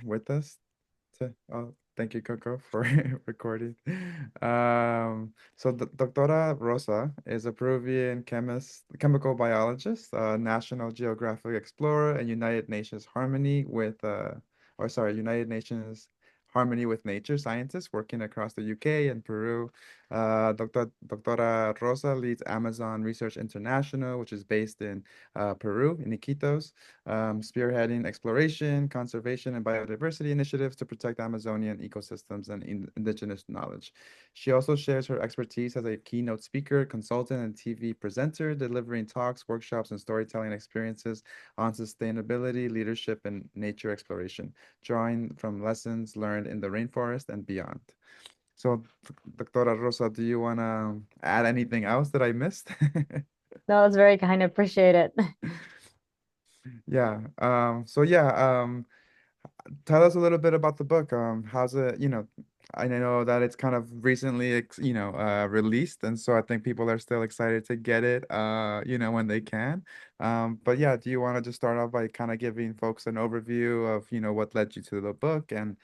with us. Oh, thank you, Coco, for recording. So Doctora Rosa is a Peruvian chemist, chemical biologist, National Geographic explorer, and United Nations Harmony with Nature scientist working across the UK and Peru. Doctora Rosa leads Amazon Research International, which is based in Peru, in Iquitos, spearheading exploration, conservation, and biodiversity initiatives to protect Amazonian ecosystems and indigenous knowledge. She also shares her expertise as a keynote speaker, consultant, and TV presenter, delivering talks, workshops, and storytelling experiences on sustainability, leadership, and nature exploration, drawing from lessons learned in the rainforest and beyond. So, Doctora Rosa, do you want to add anything else that I missed? That was very kind. Appreciate it. Yeah. So yeah, tell us a little bit about the book. How's it, I know that it's kind of recently, released, and so I think people are still excited to get it, when they can. But yeah, do you want to just start off by kind of giving folks an overview of, what led you to the book and,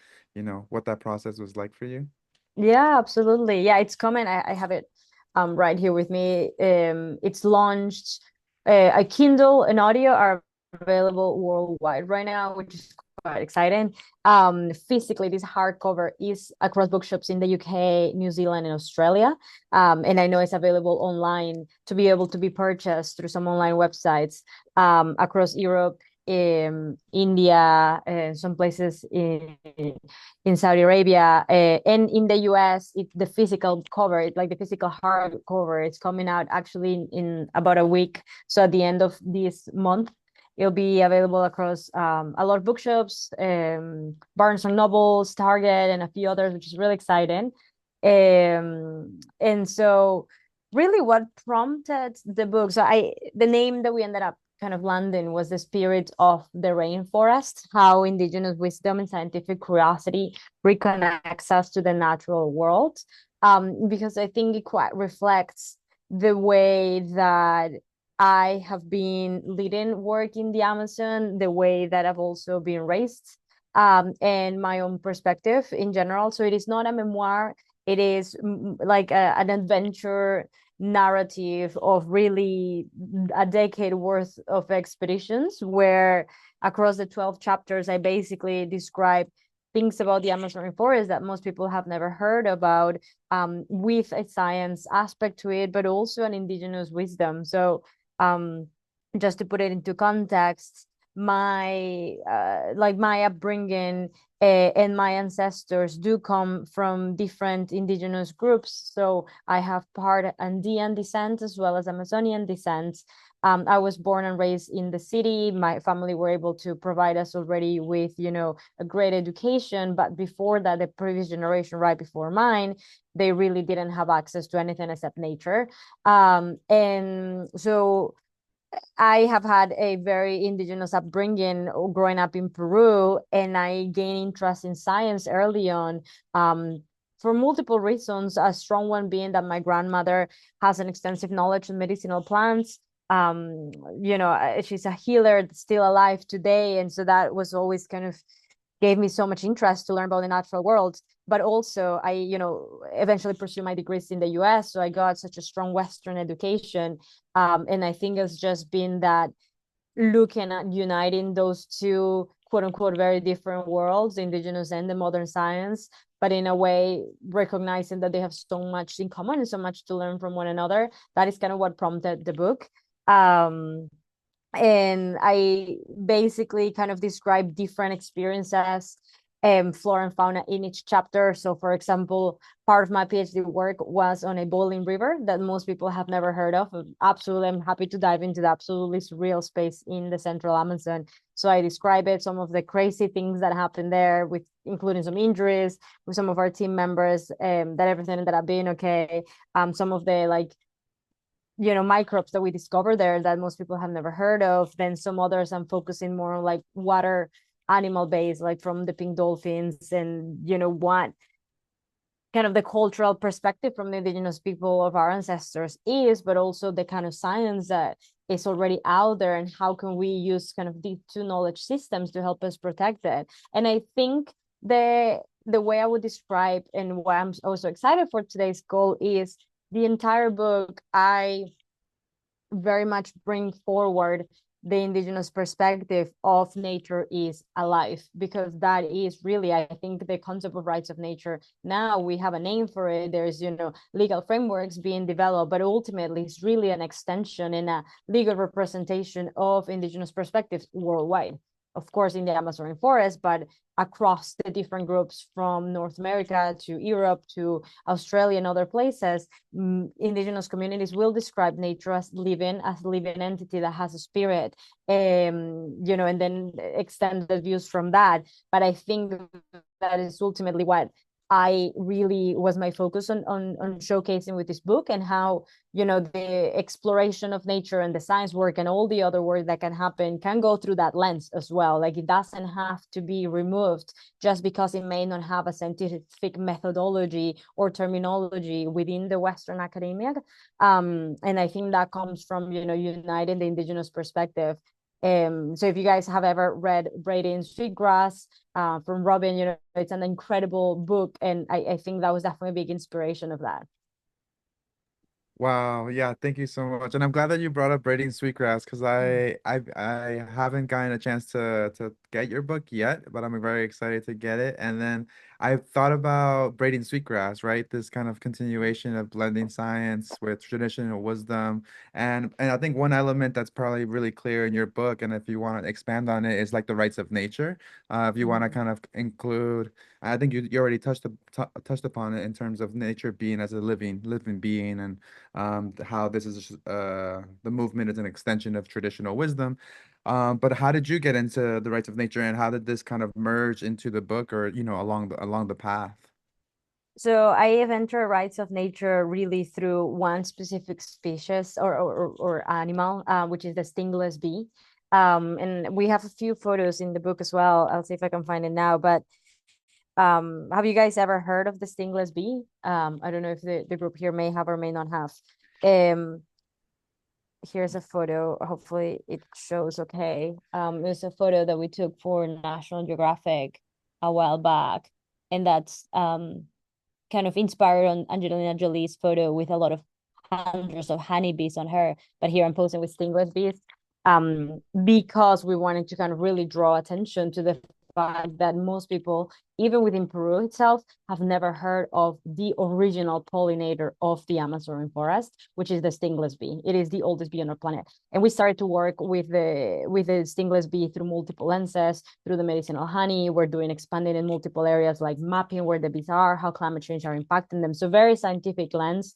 what that process was like for you? Yeah, absolutely. Yeah, it's coming. I have it right here with me. It's launched. A Kindle and audio are available worldwide right now, which is quite exciting. Physically, this hardcover is across bookshops in the UK, New Zealand, and Australia. And I know it's available online to be able to be purchased through some online websites across Europe, India, some places in Saudi Arabia, and in the US, the physical cover, like the physical hard cover, it's coming out actually in about a week. So at the end of this month, it'll be available across a lot of bookshops, Barnes and Nobles, Target, and a few others, which is really exciting. And so really what prompted the book, the name that we ended up kind of landing was the spirit of the rainforest, how indigenous wisdom and scientific curiosity reconnects us to the natural world. Because I think it quite reflects the way that I have been leading work in the Amazon, the way that I've also been raised, and my own perspective in general. So it is not a memoir, it is like an adventure narrative of really a decade worth of expeditions where across the 12 chapters I basically describe things about the Amazon rainforest that most people have never heard about, with a science aspect to it, but also an indigenous wisdom. So um, just to put it into context, my upbringing and my ancestors do come from different indigenous groups. So I have part Andean descent as well as Amazonian descent. I was born and raised in the city. My family were able to provide us already with, a great education. But before that, the previous generation, right before mine, they really didn't have access to anything except nature. And so I have had a very indigenous upbringing growing up in Peru, and I gained interest in science early on, for multiple reasons. A strong one being that my grandmother has an extensive knowledge of medicinal plants. She's a healer that's still alive today. And so that was always kind of gave me so much interest to learn about the natural world. But also, I, eventually pursued my degrees in the US. So I got such a strong Western education. And I think it's just been that looking at uniting those two quote unquote very different worlds, the indigenous and the modern science, but in a way recognizing that they have so much in common and so much to learn from one another. That is kind of what prompted the book. Um, and I basically kind of describe different experiences, flora and fauna in each chapter. So, for example, part of my PhD work was on a boiling river that most people have never heard of. Absolutely, I'm happy to dive into the absolutely surreal space in the central Amazon. So I describe it, some of the crazy things that happened there, with including some injuries with some of our team members, that everything ended up being okay. Some of the microbes that we discover there that most people have never heard of. Then some others I'm focusing more on like water animal based, like from the pink dolphins, and what kind of the cultural perspective from the indigenous people of our ancestors is, but also the kind of science that is already out there, and how can we use kind of these two knowledge systems to help us protect it. And I think the way I would describe, and why I'm also excited for today's call, is the entire book. I very much bring forward the indigenous perspective of nature is alive, because that is really, I think, the concept of rights of nature. Now we have a name for it. There's, legal frameworks being developed, but ultimately it's really an extension and a legal representation of indigenous perspectives worldwide. Of course, in the Amazon rainforest, but across the different groups from North America to Europe to Australia and other places. Indigenous communities will describe nature as living entity that has a spirit, and then extend the views from that. But I think that is ultimately what I really was my focus on showcasing with this book, and how, the exploration of nature and the science work and all the other work that can happen can go through that lens as well. Like, it doesn't have to be removed just because it may not have a scientific methodology or terminology within the Western academia. And I think that comes from, uniting the indigenous perspective. So if you guys have ever read Braiding Sweetgrass from Robin, it's an incredible book, and I think that was definitely a big inspiration of that. Wow, yeah, thank you so much. And I'm glad that you brought up Braiding Sweetgrass, because Mm. I haven't gotten a chance to get your book yet, but I'm very excited to get it. And then I've thought about Braiding Sweetgrass, right? This kind of continuation of blending science with traditional wisdom. And I think one element that's probably really clear in your book, and if you want to expand on it, is like the rights of nature. If you want to Mhm. kind of include, I think you already touched upon it in terms of nature being as a living being, and how this is the movement is an extension of traditional wisdom. But how did you get into the rights of nature, and how did this kind of merge into the book, or along the path? So I have entered rights of nature really through one specific species or animal, which is the stingless bee. And we have a few photos in the book as well. I'll see if I can find it now. But have you guys ever heard of the stingless bee? I don't know if the group here may have or may not have. Um, Here's a photo. Hopefully it shows okay. It's a photo that we took for National Geographic a while back, and that's kind of inspired on Angelina Jolie's photo with a lot of hundreds of honeybees on her. But here I'm posing with stingless bees, because we wanted to kind of really draw attention to the fact that most people, even within Peru itself, have never heard of the original pollinator of the Amazon rainforest, which is the stingless bee. It is the oldest bee on our planet. And we started to work with the stingless bee through multiple lenses, through the medicinal honey. We're doing expanding in multiple areas, like mapping where the bees are, how climate change are impacting them. So very scientific lens,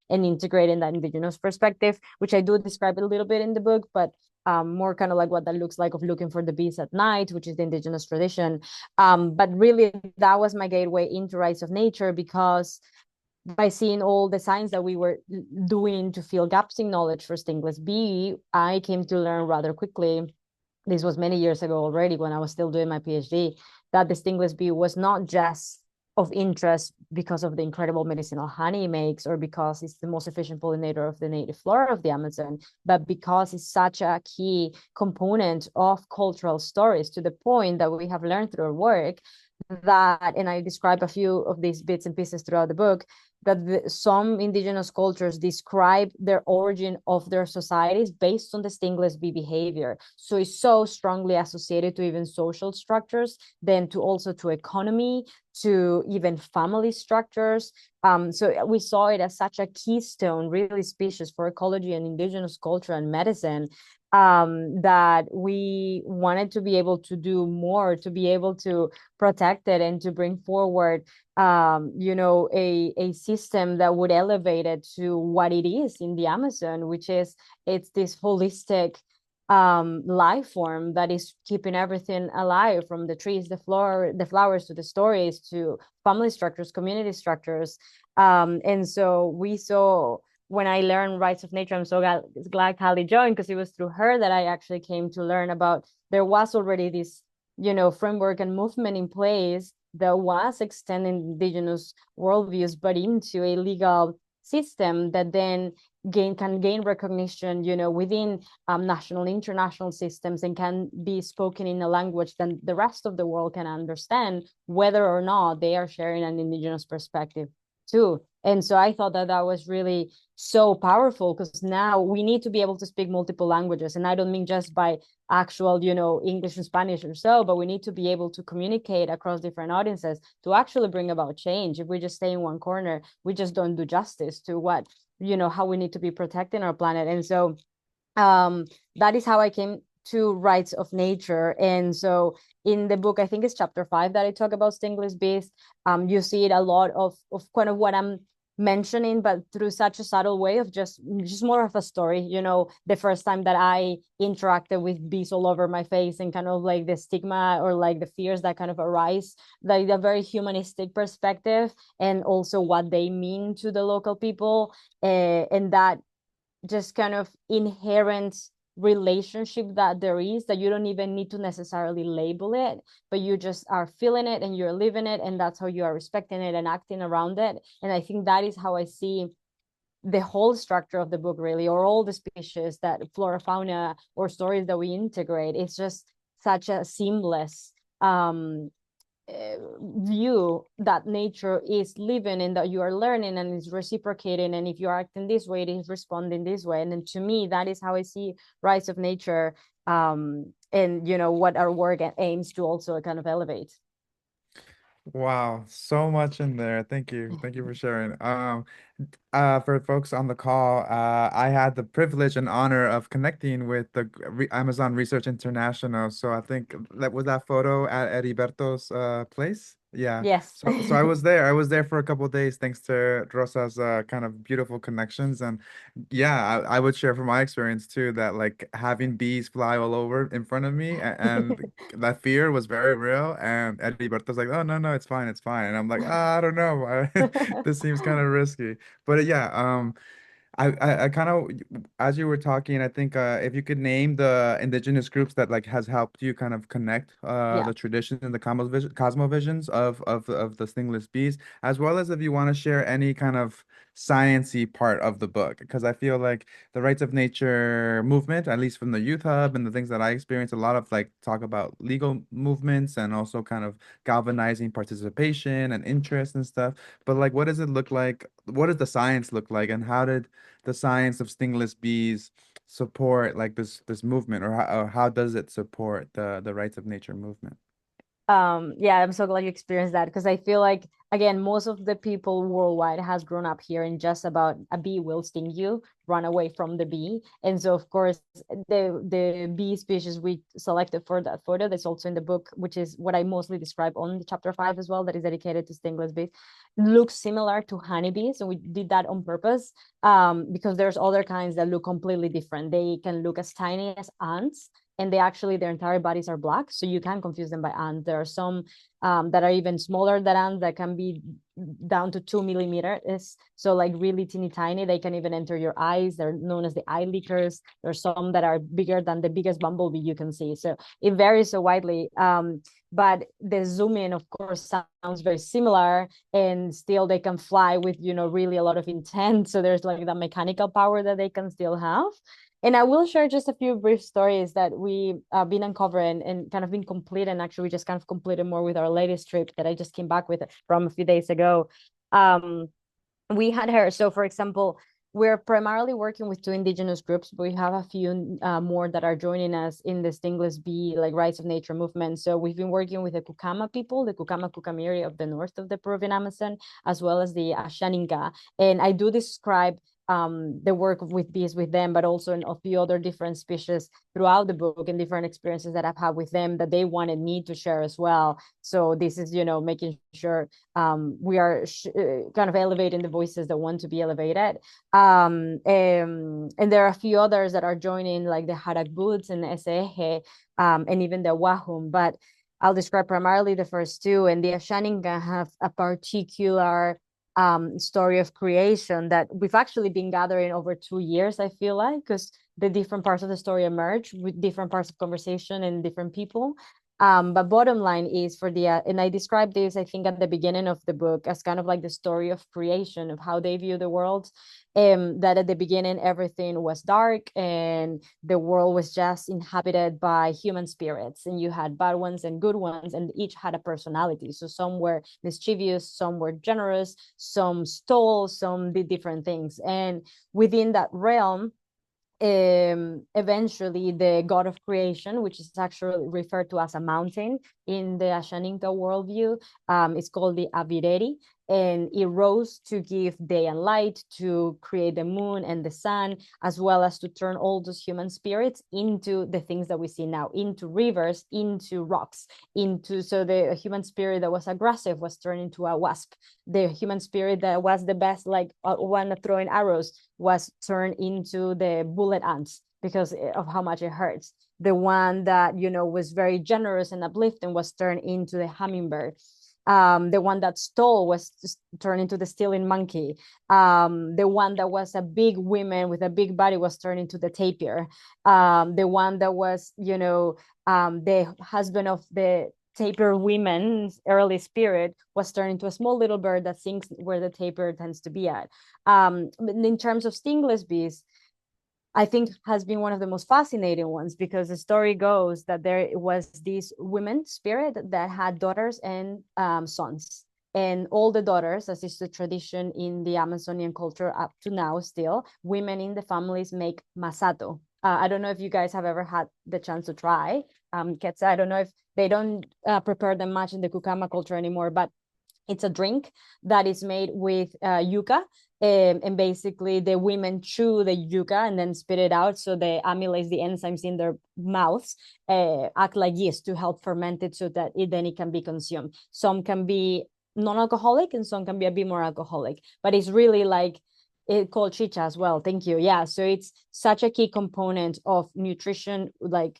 and integrating that indigenous perspective, which I do describe it a little bit in the book, but more kind of like what that looks like of looking for the bees at night, which is the indigenous tradition. But really, that was my gateway into rights of nature, because by seeing all the science that we were doing to fill gaps in knowledge for stingless bee, I came to learn rather quickly, this was many years ago already when I was still doing my PhD, that the stingless bee was not just of interest because of the incredible medicinal honey it makes, or because it's the most efficient pollinator of the native flora of the Amazon, but because it's such a key component of cultural stories, to the point that we have learned through our work that, and I describe a few of these bits and pieces throughout the book, that some indigenous cultures describe their origin of their societies based on the stingless bee behavior. So it's so strongly associated to even social structures, then to also to economy, to even family structures. So we saw it as such a keystone, really species for ecology and indigenous culture and medicine, that we wanted to be able to do more, to be able to protect it, and to bring forward a system that would elevate it to what it is in the Amazon, which is, it's this holistic life form that is keeping everything alive, from the trees, the flowers, to the stories, to family structures, community structures. And so we saw, when I learned rights of nature, I'm so glad Callie joined, because it was through her that I actually came to learn about, there was already this, framework and movement in place that was extending indigenous worldviews, but into a legal system that then can gain recognition, within national, international systems, and can be spoken in a language that the rest of the world can understand, whether or not they are sharing an indigenous perspective too. And so I thought that that was really so powerful, because now we need to be able to speak multiple languages. And I don't mean just by actual, English and Spanish or so, but we need to be able to communicate across different audiences to actually bring about change. If we just stay in one corner, we just don't do justice to what, how we need to be protecting our planet. And so that is how I came to Rights of Nature. And so in the book, I think it's chapter 5 that I talk about stingless bees. You see it a lot of kind of what I'm mentioning, but through such a subtle way of just more of a story. The first time that I interacted with bees all over my face, and kind of like the stigma or like the fears that kind of arise, like a very humanistic perspective, and also what they mean to the local people, and that just kind of inherent relationship that there is, that you don't even need to necessarily label it, but you just are feeling it and you're living it, and that's how you are respecting it and acting around it. And I think that is how I see the whole structure of the book, really, or all the species, that flora, fauna, or stories that we integrate. It's just such a seamless view that nature is living, and that you are learning and is reciprocating, and if you are acting this way, it is responding this way. And then to me, that is how I see Rights of Nature, and what our work aims to also kind of elevate. Wow, so much in there. Thank you. Thank you for sharing. For folks on the call, I had the privilege and honor of connecting with the Amazon Research International. So I think that was that photo at Heriberto's place. Yeah. Yes. So I was there. I was there for a couple of days thanks to Rosa's kind of beautiful connections. And yeah, I would share from my experience too that like having bees fly all over in front of me, and that fear was very real. And Eddie Berto's like, oh no, no, it's fine, it's fine. And I'm like, I don't know. This seems kind of risky. But yeah, I kind of, as you were talking, I think if you could name the indigenous groups that like has helped you kind of connect Yeah. the tradition and the cosmovisions of the stingless bees, as well as if you want to share any kind of sciencey part of the book, because I feel like the Rights of Nature movement, at least from the Youth Hub and the things that I experienced, a lot of like talk about legal movements and also kind of galvanizing participation and interest and stuff. But like, what does it look like? What does the science look like, and how did the science of stingless bees support like this movement, or how does it support the Rights of Nature movement? Yeah, I'm so glad you experienced that, because I feel like, again, most of the people worldwide has grown up hearing just about a bee will sting you, run away from the bee. And so of course the bee species we selected for that photo, that's also in the book, which is what I mostly describe on the chapter 5 as well, that is dedicated to stingless bees, looks similar to honeybees. And we did that on purpose, because there's other kinds that look completely different. They can look as tiny as ants, and they actually, their entire bodies are black, so you can confuse them by ants. There are some that are even smaller than ants, that can be down to 2 millimeters, so like really teeny tiny. They can even enter your eyes. They're known as the eye leakers. There's some that are bigger than the biggest bumblebee you can see, so it varies so widely. But the zoom in, of course, sounds very similar, and still they can fly with really a lot of intent. So there's like that mechanical power that they can still have. And I will share just a few brief stories that we been uncovering and kind of been complete. And actually, we just kind of completed more with our latest trip that I just came back with from a few days ago. Um, we had her. So, for example, we're primarily working with two indigenous groups, but we have a few more that are joining us in the stingless bee, like Rights of Nature movement. So we've been working with the Kukama people, the Kukama of the north of the Peruvian Amazon, as well as the Ashaninka. And I do describe the work with bees with them, but also in a few other different species throughout the book, and different experiences that I've had with them that they wanted me to share as well. So this is, making sure we are kind of elevating the voices that want to be elevated. And there are a few others that are joining, like the Haragboots and Eseje, and even the Wahum. But I'll describe primarily the first two. And the Ashaninka have a particular story of creation that we've actually been gathering over 2 years, I feel like, because the different parts of the story emerge with different parts of conversation and different people. But bottom line is for the and I described this, I think, at the beginning of the book as kind of like the story of creation, of how they view the world. That at the beginning everything was dark and the world was just inhabited by human spirits, and you had bad ones and good ones, and each had a personality. So some were mischievous, some were generous, some stole, some did different things, and within that realm, eventually the god of creation, which is actually referred to as a mountain in the Ashaninka worldview, it's called the Avireri, and it rose to give day and light, to create the moon and the sun, as well as to turn all those human spirits into the things that we see now, into rivers, into rocks, into, so the human spirit that was aggressive was turned into a wasp. The human spirit that was the best, like one throwing arrows, was turned into the bullet ants because of how much it hurts. The one that, you know, was very generous and uplifting was turned into the hummingbird. The one that stole was turned into the stealing monkey. The one that was a big woman with a big body was turned into the tapir. The one that was, you know, the husband of the tapir women's early spirit was turned into a small little bird that sings where the tapir tends to be at. In terms of stingless bees, I think has been one of the most fascinating ones, because the story goes that there was this women spirit that had daughters and sons. And all the daughters, as is the tradition in the Amazonian culture up to now still, women in the families make masato. I don't know if you guys have ever had the chance to try ketsa. I don't know if they don't prepare them much in the Kukama culture anymore, but it's a drink that is made with yuca, and basically the women chew the yuca and then spit it out. So the amylase, the enzymes in their mouths, act like yeast to help ferment it so that then it can be consumed. Some can be non-alcoholic and some can be a bit more alcoholic, but it's really like it called chicha as well. Thank you. Yeah. So it's such a key component of nutrition, like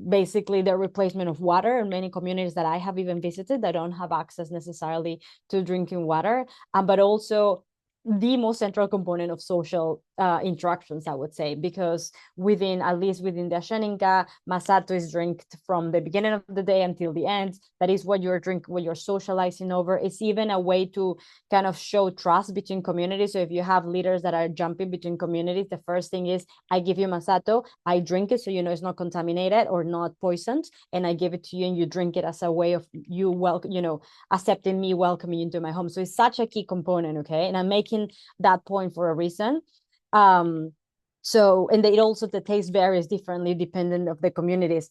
basically the replacement of water in many communities that I have even visited that don't have access necessarily to drinking water, but also the most central component of social interactions, I would say, because within, at least within the Ashaninka, masato is drank from the beginning of the day until the end. That is what you're drinking, what you're socializing over. It's even a way to kind of show trust between communities. So if you have leaders that are jumping between communities, the first thing is, I give you masato, I drink it so you know it's not contaminated or not poisoned, and I give it to you and you drink it as a way of you accepting me, welcoming you into my home. So it's such a key component, okay? And I'm making that point for a reason. So, and it also, the taste varies differently depending of the communities.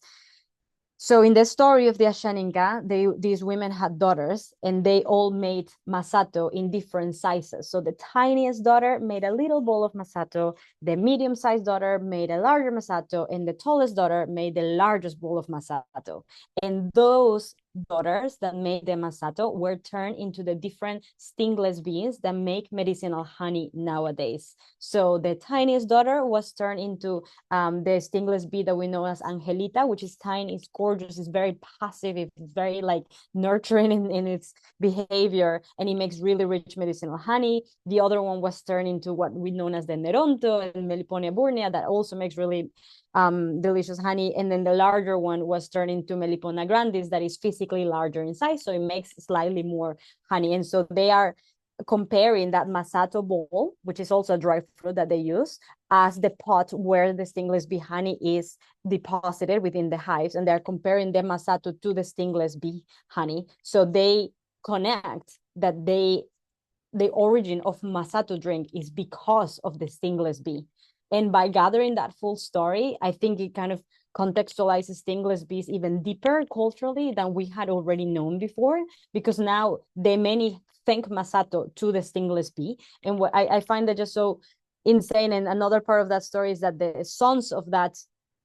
So in the story of the Ashaninka, these women had daughters and they all made masato in different sizes. So the tiniest daughter made a little bowl of masato, the medium-sized daughter made a larger masato, and the tallest daughter made the largest bowl of masato. And those daughters that made the masato were turned into the different stingless bees that make medicinal honey nowadays. So the tiniest daughter was turned into the stingless bee that we know as Angelita, which is tiny, it's gorgeous, it's very passive, it's very like nurturing in its behavior, and it makes really rich medicinal honey. The other one was turned into what we know as the Neronto and Meliponia burnea, that also makes really delicious honey. And then the larger one was turned into Melipona grandis, that is physically larger in size, so it makes slightly more honey. And so they are comparing that masato bowl, which is also a dry fruit that they use, as the pot where the stingless bee honey is deposited within the hives, and they're comparing the masato to the stingless bee honey. So they connect that the origin of masato drink is because of the stingless bee. And by gathering that full story, I think it kind of contextualizes stingless bees even deeper culturally than we had already known before, because now the many thank masato to the stingless bee. And what I find that just so insane. And another part of that story is that the sons of that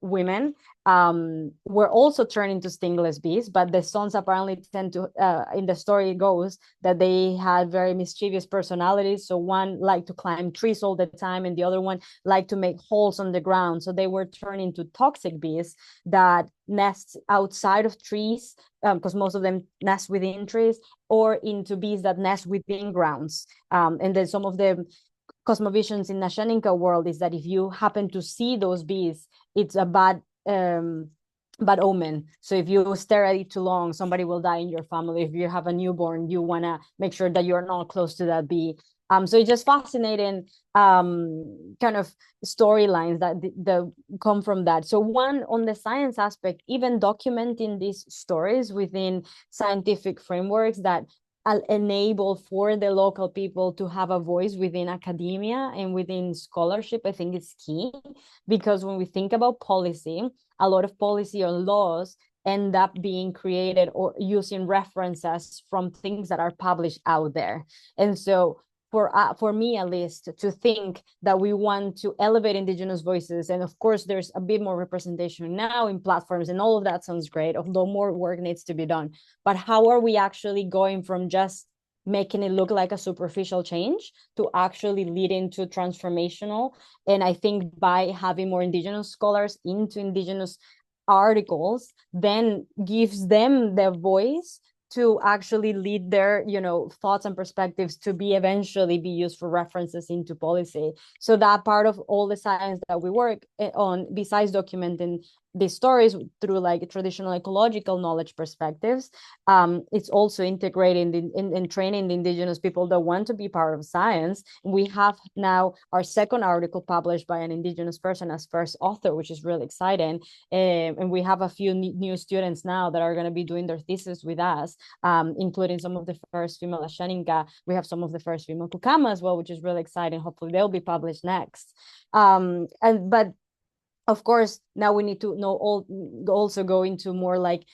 women were also turned into stingless bees, but the sons apparently tend to, in the story goes that they had very mischievous personalities. So one liked to climb trees all the time, and the other one liked to make holes on the ground. So they were turned into toxic bees that nest outside of trees, because most of them nest within trees, or into bees that nest within grounds. And then some of the cosmovisions in Ashaninka world is that if you happen to see those bees, it's a bad bad omen. So if you stare at it too long, somebody will die in your family. If you have a newborn, you want to make sure that you're not close to that bee. So it's just fascinating kind of storylines that come from that. So one, on the science aspect, even documenting these stories within scientific frameworks that enable for the local people to have a voice within academia and within scholarship, I think is key. Because when we think about policy, a lot of policy or laws end up being created or using references from things that are published out there. And so for me at least, to think that we want to elevate indigenous voices, and of course there's a bit more representation now in platforms and all of that sounds great, although more work needs to be done. But how are we actually going from just making it look like a superficial change to actually leading to transformational? And I think by having more indigenous scholars into indigenous articles then gives them the voice to actually lead their thoughts and perspectives to be eventually be used for references into policy. So that part of all the science that we work on, besides documenting these stories through like traditional ecological knowledge perspectives, it's also integrating in training the indigenous people that want to be part of science. We have now our second article published by an indigenous person as first author, which is really exciting. And we have a few new students now that are going to be doing their thesis with us, including some of the first female Ashaninka. We have some of the first female Kukama as well, which is really exciting. Hopefully they'll be published next. But of course, now we need to also go into more like,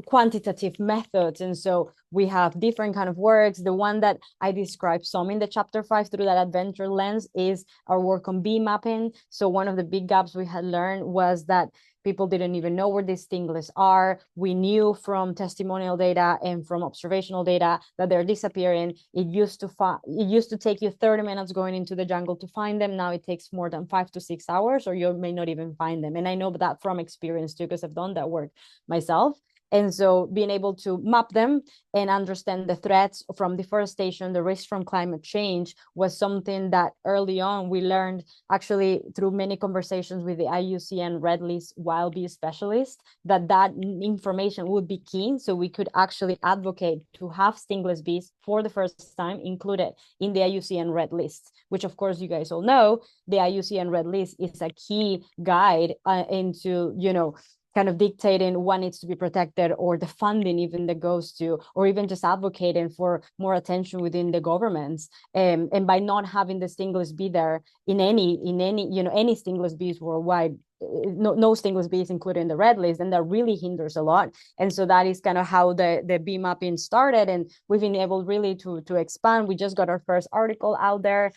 quantitative methods. And so we have different kind of works. The one that I described some in the chapter 5 through that adventure lens is our work on bee mapping. So one of the big gaps we had learned was that people didn't even know where these stingless are. We knew from testimonial data and from observational data that they're disappearing. It used to take you 30 minutes going into the jungle to find them. Now it takes more than 5 to 6 hours, or you may not even find them. And I know that from experience too, because I've done that work myself. And so being able to map them and understand the threats from deforestation, the risk from climate change, was something that early on we learned actually through many conversations with the IUCN Red List wild bee specialist, that information would be key. So we could actually advocate to have stingless bees for the first time included in the IUCN Red List, which of course you guys all know, the IUCN Red List is a key guide into, kind of dictating what needs to be protected, or the funding even that goes to, or even just advocating for more attention within the governments. And by not having the stingless bee there in any any stingless bees worldwide, no stingless bees included in the red list, and that really hinders a lot. And so that is kind of how the bee mapping started, and we've been able really to expand. We just got our first article out there,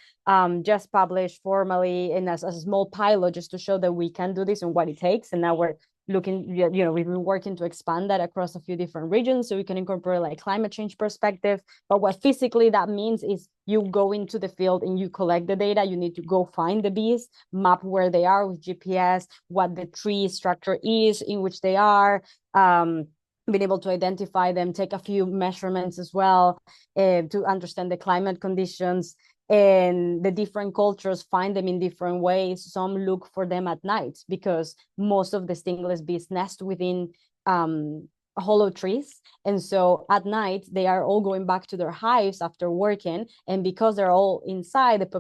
just published formally, and as a small pilot, just to show that we can do this and what it takes. And now we're looking, we've been working to expand that across a few different regions so we can incorporate like climate change perspective. But what physically that means is you go into the field and you collect the data. You need to go find the bees, map where they are with GPS, what the tree structure is in which they are, being able to identify them, take a few measurements as well, to understand the climate conditions. And the different cultures find them in different ways. Some look for them at night because most of the stingless bees nest within hollow trees. And so at night, they are all going back to their hives after working. And because they're all inside, it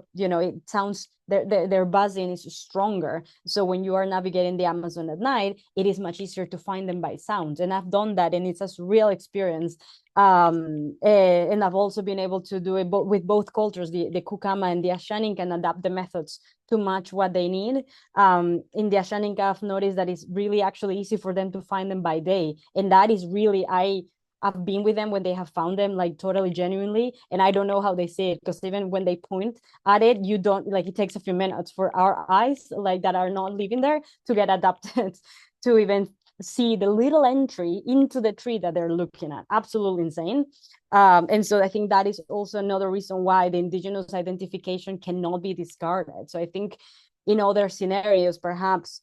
sounds, their buzzing is stronger. So when you are navigating the Amazon at night, it is much easier to find them by sound. And I've done that, and it's a real experience. And I've also been able to do it with both cultures. The Kukama and the Ashanin can adapt the methods to match what they need. In the Ashaninka, I've noticed that it's really actually easy for them to find them by day. And that is really, I've been with them when they have found them, like totally genuinely. And I don't know how they say it, because even when they point at it, you don't, like, it takes a few minutes for our eyes, like, that are not living there, to get adapted to even see the little entry into the tree that they're looking at. Absolutely insane. And so I think that is also another reason why the indigenous identification cannot be discarded. So I think in other scenarios, perhaps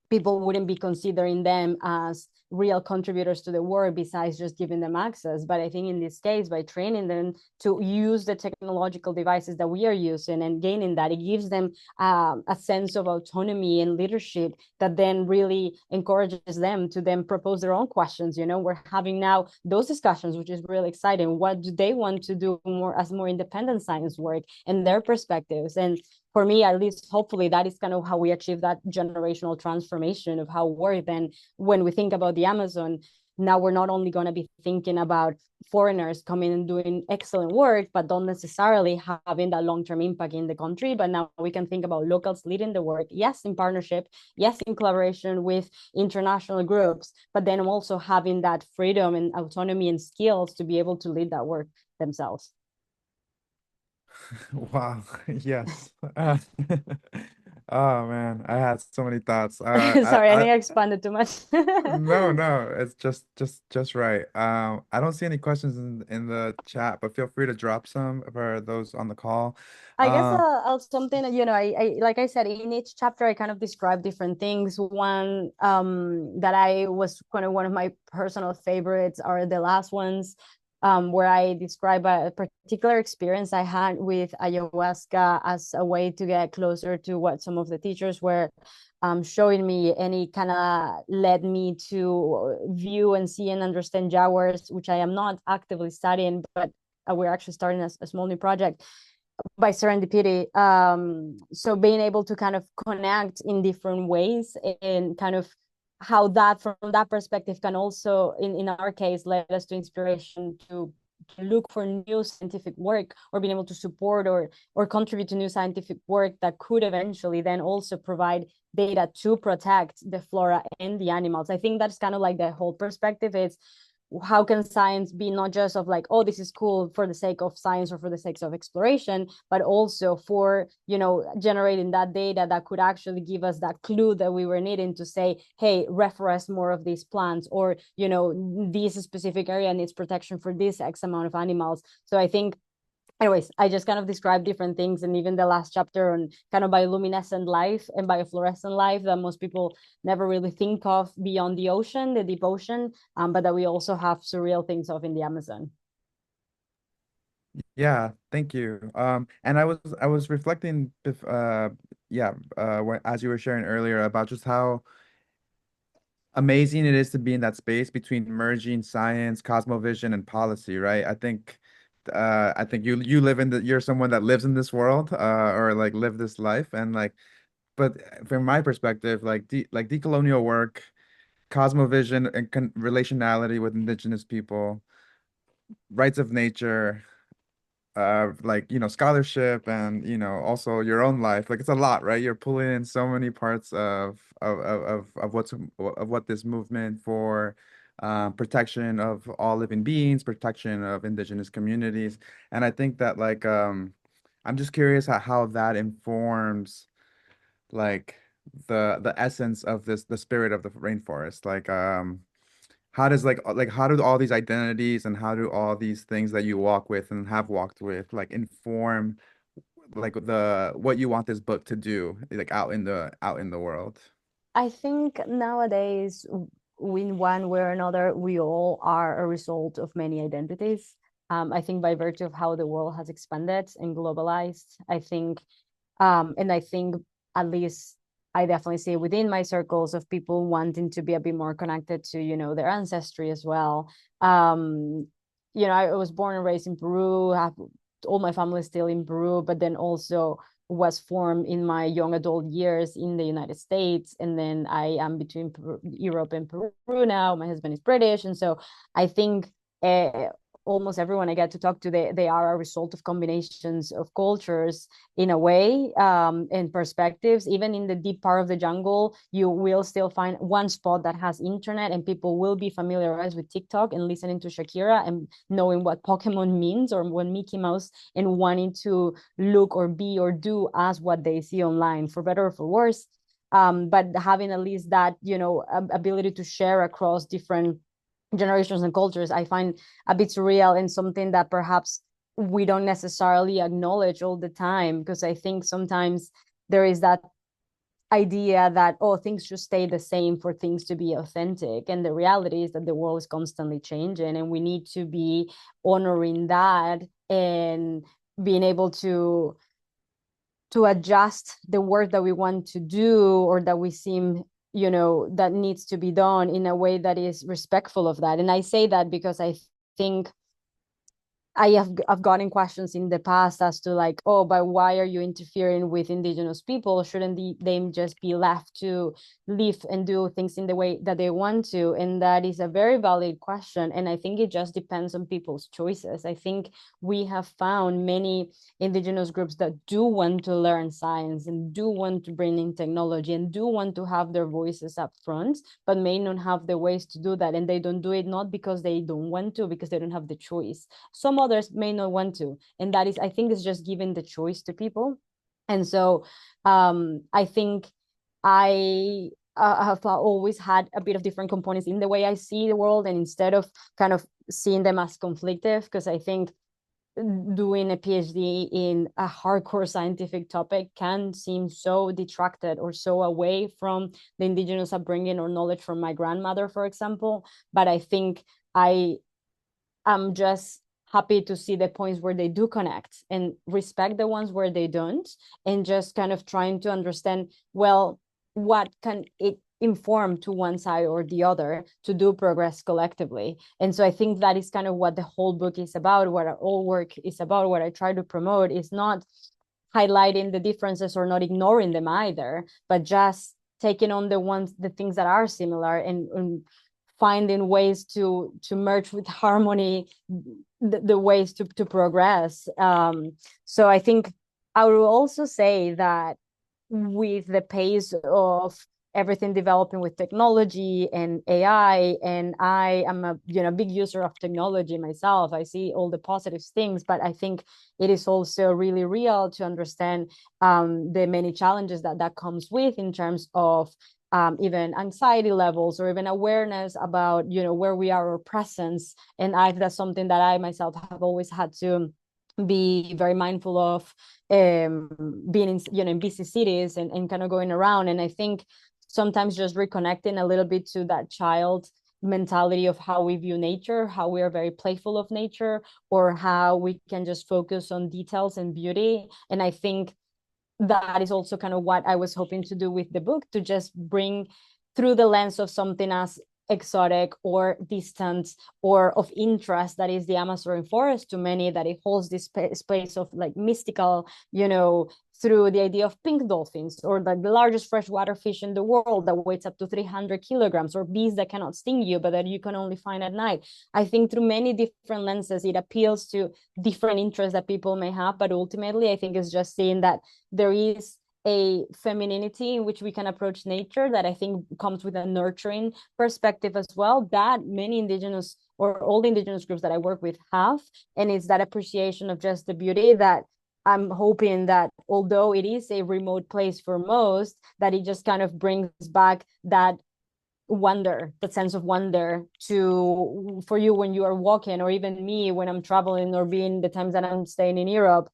people wouldn't be considering them as real contributors to the work besides just giving them access. But I think in this case, by training them to use the technological devices that we are using and gaining that, it gives them a sense of autonomy and leadership that then really encourages them to then propose their own questions. We're having now those discussions, which is really exciting. What do they want to do more as more independent science work and their perspectives? And for me, at least, hopefully, that is kind of how we achieve that generational transformation of how work. Then when we think about the Amazon, now we're not only going to be thinking about foreigners coming and doing excellent work, but don't necessarily having that long-term impact in the country. But now we can think about locals leading the work, yes, in partnership, yes, in collaboration with international groups, but then also having that freedom and autonomy and skills to be able to lead that work themselves. Wow. Yes. Oh man, I had so many thoughts. Sorry, I think I expanded too much. No, no, it's just right. I don't see any questions in the chat, but feel free to drop some for those on the call. I guess Um, I'll something, I like I said, in each chapter I kind of describe different things. One that I was kind of one of my personal favorites are the last ones, where I describe a particular experience I had with ayahuasca as a way to get closer to what some of the teachers were showing me, and it kind of led me to view and see and understand jaguars, which I am not actively studying, but we're actually starting a small new project by serendipity. So being able to kind of connect in different ways and kind of how that from that perspective can also in our case lead us to inspiration to look for new scientific work or being able to support or contribute to new scientific work that could eventually then also provide data to protect the flora and the animals. I think that's kind of like the whole perspective. It's how can science be not just of like, oh, this is cool for the sake of science or for the sake of exploration, but also for generating that data that could actually give us that clue that we were needing to say, hey, reforest more of these plants, or this specific area needs protection for this X amount of animals. So I think, anyways, I just kind of described different things, and even the last chapter on kind of bioluminescent life and biofluorescent life that most people never really think of beyond the ocean, the deep ocean, but that we also have surreal things of in the Amazon. yeah, thank you. And I was reflecting, yeah, as you were sharing earlier about just how amazing it is to be in that space between merging science, cosmovision, and policy, right? I think you live in you're someone that lives in this world, or like live this life, and like, but from my perspective, like decolonial work, cosmovision, and relationality with indigenous people, rights of nature, like scholarship, and also your own life, like it's a lot, right? You're pulling in so many parts of what this movement for protection of all living beings, protection of indigenous communities. And I think that like I'm just curious how that informs like the essence of the spirit of the rainforest. Like how does like how do all these identities and how do all these things that you walk with and have walked with like inform like the what you want this book to do like out in the world? I think nowadays, in one way or another, we all are a result of many identities. I think by virtue of how the world has expanded and globalized, I think, and I think at least I definitely see within my circles of people wanting to be a bit more connected to, their ancestry as well. I was born and raised in Peru, have all my family is still in Peru, but then also was formed in my young adult years in the United States. And then I am between Europe and Peru now. My husband is British. And so I think almost everyone I get to talk to, they are a result of combinations of cultures in a way, and perspectives. Even in the deep part of the jungle, you will still find one spot that has internet, and people will be familiarized with TikTok and listening to Shakira and knowing what Pokemon means or what Mickey Mouse, and wanting to look or be or do as what they see online, for better or for worse. But having at least that, ability to share across different generations and cultures, I find a bit surreal, and something that perhaps we don't necessarily acknowledge all the time, because I think sometimes there is that idea that, oh, things should stay the same for things to be authentic. And the reality is that the world is constantly changing, and we need to be honoring that and being able to adjust the work that we want to do, or that we seem, that needs to be done in a way that is respectful of that. And I say that because I think I've gotten questions in the past as to like, oh, but why are you interfering with indigenous people? Shouldn't they just be left to live and do things in the way that they want to? And that is a very valid question. And I think it just depends on people's choices. I think we have found many indigenous groups that do want to learn science and do want to bring in technology and do want to have their voices up front, but may not have the ways to do that. And they don't do it not because they don't want to, because they don't have the choice. Some others may not want to, and that is, I think, is just giving the choice to people. And so I think I have always had a bit of different components in the way I see the world, and instead of kind of seeing them as conflictive, because I think doing a PhD in a hardcore scientific topic can seem so detracted or so away from the indigenous upbringing or knowledge from my grandmother, for example. But I think I'm just happy to see the points where they do connect, and respect the ones where they don't, and just kind of trying to understand, well, what can it inform to one side or the other to do progress collectively. And so I think that is kind of what the whole book is about, what our whole work is about. What I try to promote is not highlighting the differences or not ignoring them either, but just taking on the things that are similar, and finding ways to merge with harmony the ways to progress. So I think I would also say that with the pace of everything developing with technology and AI, and I am a big user of technology myself. I see all the positive things, but I think it is also really real to understand the many challenges that comes with, in terms of even anxiety levels, or even awareness about where we are, or presence. And that's something that I myself have always had to be very mindful of, being in busy cities, and kind of going around. And I think sometimes just reconnecting a little bit to that child mentality of how we view nature, how we are very playful of nature, or how we can just focus on details and beauty. And I think that is also kind of what I was hoping to do with the book, to just bring through the lens of something as exotic or distant or of interest that is the Amazon forest to many, that it holds this space of like mystical, through the idea of pink dolphins, or like the largest freshwater fish in the world that weighs up to 300 kilograms, or bees that cannot sting you but that you can only find at night. I think through many different lenses it appeals to different interests that people may have, but ultimately I think it's just seeing that there is a femininity in which we can approach nature that I think comes with a nurturing perspective as well, that many indigenous or all the indigenous groups that I work with have. And it's that appreciation of just the beauty that I'm hoping that, although it is a remote place for most, that it just kind of brings back that wonder, that sense of wonder for you when you are walking, or even me when I'm traveling, or being the times that I'm staying in Europe.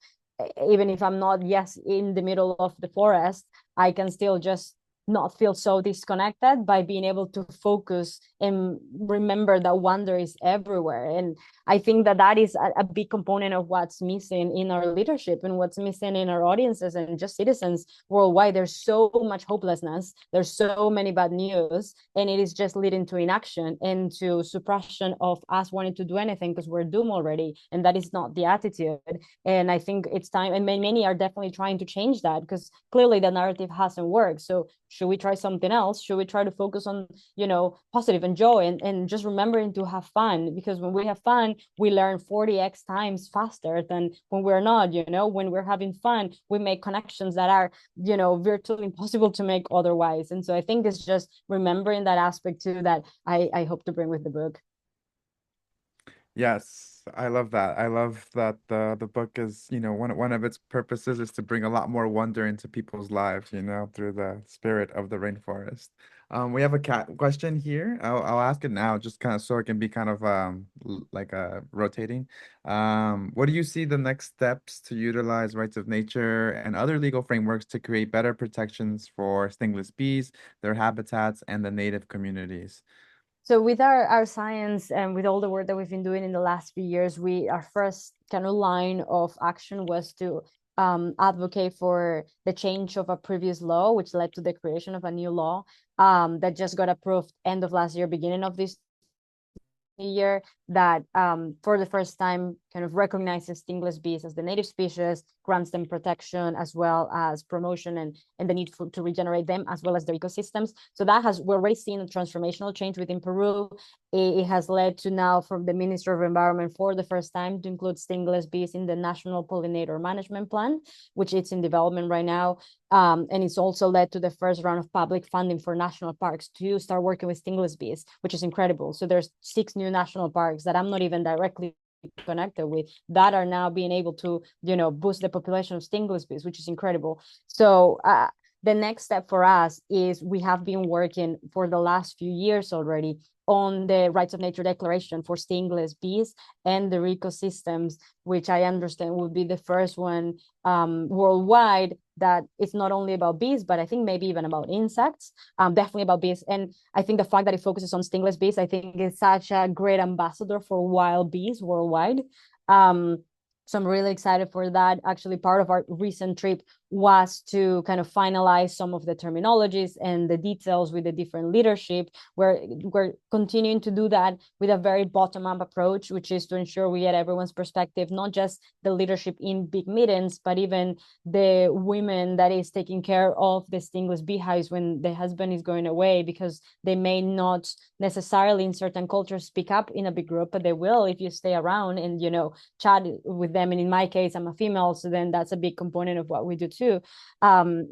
Even if I'm not, yes, in the middle of the forest, I can still just not feel so disconnected by being able to focus and remember that wonder is everywhere. And I think that is a big component of what's missing in our leadership and what's missing in our audiences and just citizens worldwide. There's so much hopelessness, there's so many bad news, and it is just leading to inaction and to suppression of us wanting to do anything because we're doomed already, and that is not the attitude. And I think it's time, and many are definitely trying to change that, because clearly the narrative hasn't worked. So should we try something else? Should we try to focus on positive and joy, and just remembering to have fun? Because when we have fun, we learn 40x times faster than when we're not. When we're having fun, we make connections that are virtually impossible to make otherwise. And so I think it's just remembering that aspect too that I hope to bring with the book. Yes, I love that. I love that the book is, one of its purposes is to bring a lot more wonder into people's lives, through the spirit of the rainforest. We have a cat question here. I'll ask it now, just kind of so it can be kind of like rotating. What do you see the next steps to utilize rights of nature and other legal frameworks to create better protections for stingless bees, their habitats, and the native communities? So with our science and with all the work that we've been doing in the last few years, our first kind of line of action was to advocate for the change of a previous law, which led to the creation of a new law that just got approved end of last year, beginning of this year, that for the first time kind of recognizes stingless bees as the native species, grants them protection as well as promotion and the need to regenerate them as well as their ecosystems. So we're already seeing a transformational change within Peru. It has led to now from the Minister of Environment for the first time to include stingless bees in the National Pollinator Management Plan, which it's in development right now. And it's also led to the first round of public funding for national parks to start working with stingless bees, which is incredible. So there's 6 new national parks that I'm not even directly connected with that are now being able to, boost the population of stingless bees, which is incredible. So the next step for us is we have been working for the last few years already on the Rights of Nature Declaration for stingless bees and their ecosystems, which I understand would be the first one worldwide that it's not only about bees, but I think maybe even about insects, definitely about bees. And I think the fact that it focuses on stingless bees, I think is such a great ambassador for wild bees worldwide. So I'm really excited for that. Actually, part of our recent trip was to kind of finalize some of the terminologies and the details with the different leadership. We're continuing to do that with a very bottom-up approach, which is to ensure we get everyone's perspective, not just the leadership in big meetings, but even the women that is taking care of the stingless beehives when the husband is going away, because they may not necessarily in certain cultures speak up in a big group, but they will if you stay around and chat with them. And in my case, I'm a female, so then that's a big component of what we do too.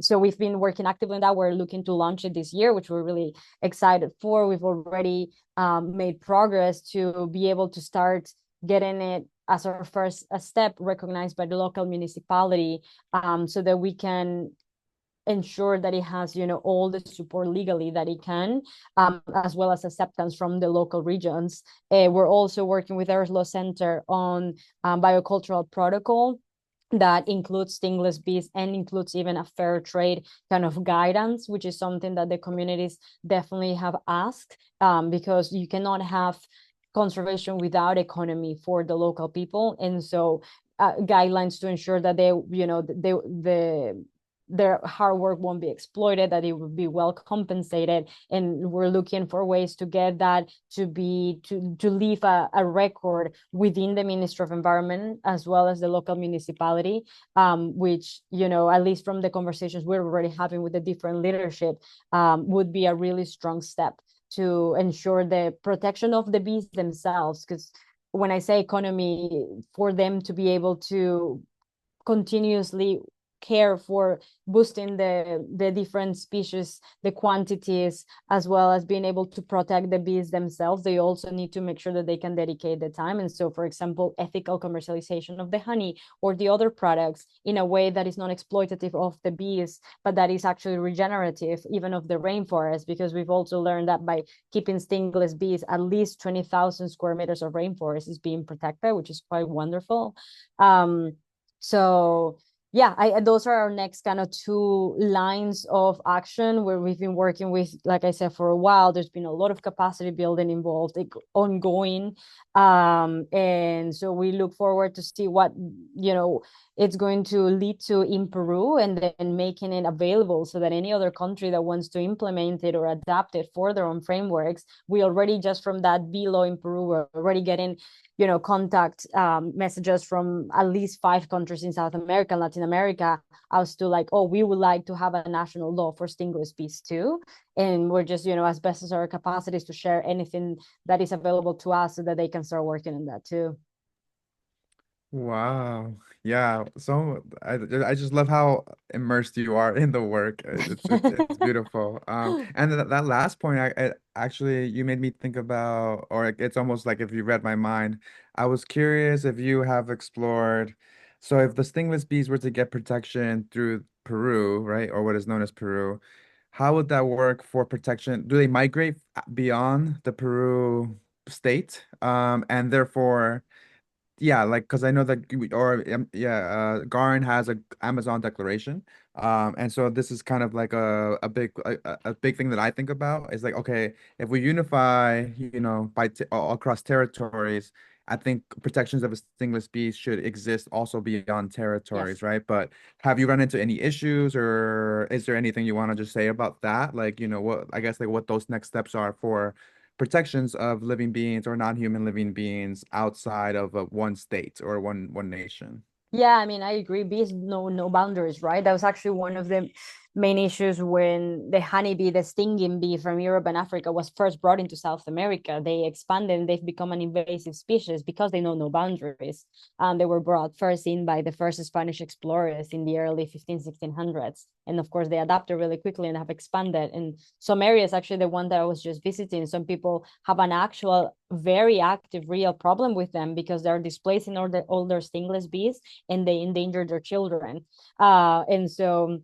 So we've been working actively on that. We're looking to launch it this year, which we're really excited for. We've already made progress to be able to start getting it as our first step recognized by the local municipality, so that we can ensure that it has all the support legally that it can, as well as acceptance from the local regions. We're also working with our law center on biocultural protocol that includes stingless bees and includes even a fair trade kind of guidance, which is something that the communities definitely have asked, because you cannot have conservation without economy for the local people. And so guidelines to ensure that their hard work won't be exploited, that it will be well compensated. And we're looking for ways to get that to leave a record within the Ministry of Environment as well as the local municipality, which, at least from the conversations we're already having with the different leadership, would be a really strong step to ensure the protection of the bees themselves. Because when I say economy, for them to be able to continuously care for boosting the different species, the quantities, as well as being able to protect the bees themselves, they also need to make sure that they can dedicate the time. And so, for example, ethical commercialization of the honey or the other products in a way that is not exploitative of the bees, but that is actually regenerative even of the rainforest, because we've also learned that by keeping stingless bees, at least 20,000 square meters of rainforest is being protected, which is quite wonderful. So yeah, those are our next kind of 2 lines of action where we've been working with, like I said, for a while. There's been a lot of capacity building involved, like, ongoing. And so we look forward to see what, it's going to lead to in Peru, and then making it available so that any other country that wants to implement it or adapt it for their own frameworks, we already, just from that B law in Peru, we're already getting contact messages from at least 5 countries in South America and Latin America as to like, oh, we would like to have a national law for stingless bees too. And we're just, as best as our capacities to share anything that is available to us so that they can start working on that too. Wow. Yeah. So I just love how immersed you are in the work. It's beautiful. And that last point, actually you made me think about, or it's almost like if you read my mind. I was curious if you have explored. So if the stingless bees were to get protection through Peru, right, or what is known as Peru, how would that work for protection? Do they migrate beyond the Peru state? And therefore, yeah, like because I know that GARN has a Amazon declaration, and so this is kind of like a big thing that I think about is like, okay, if we unify, by t all across territories, I think protections of a stingless species should exist also beyond territories, Yes. right? But have you run into any issues, or is there anything you want to just say about that? Like, what I guess like what those next steps are for protections of living beings or non-human living beings outside of one state or one nation. Yeah, I mean, I agree. Bees know no boundaries, right? That was actually one of the main issues when the honeybee, the stinging bee from Europe and Africa, was first brought into South America. They expanded and they've become an invasive species because they know no boundaries. They were brought first in by the first Spanish explorers in the early 1600s. And of course, they adapted really quickly and have expanded. And some areas, actually, the one that I was just visiting, some people have an actual, very active, real problem with them because they're displacing all their stingless bees and they endanger their children. And so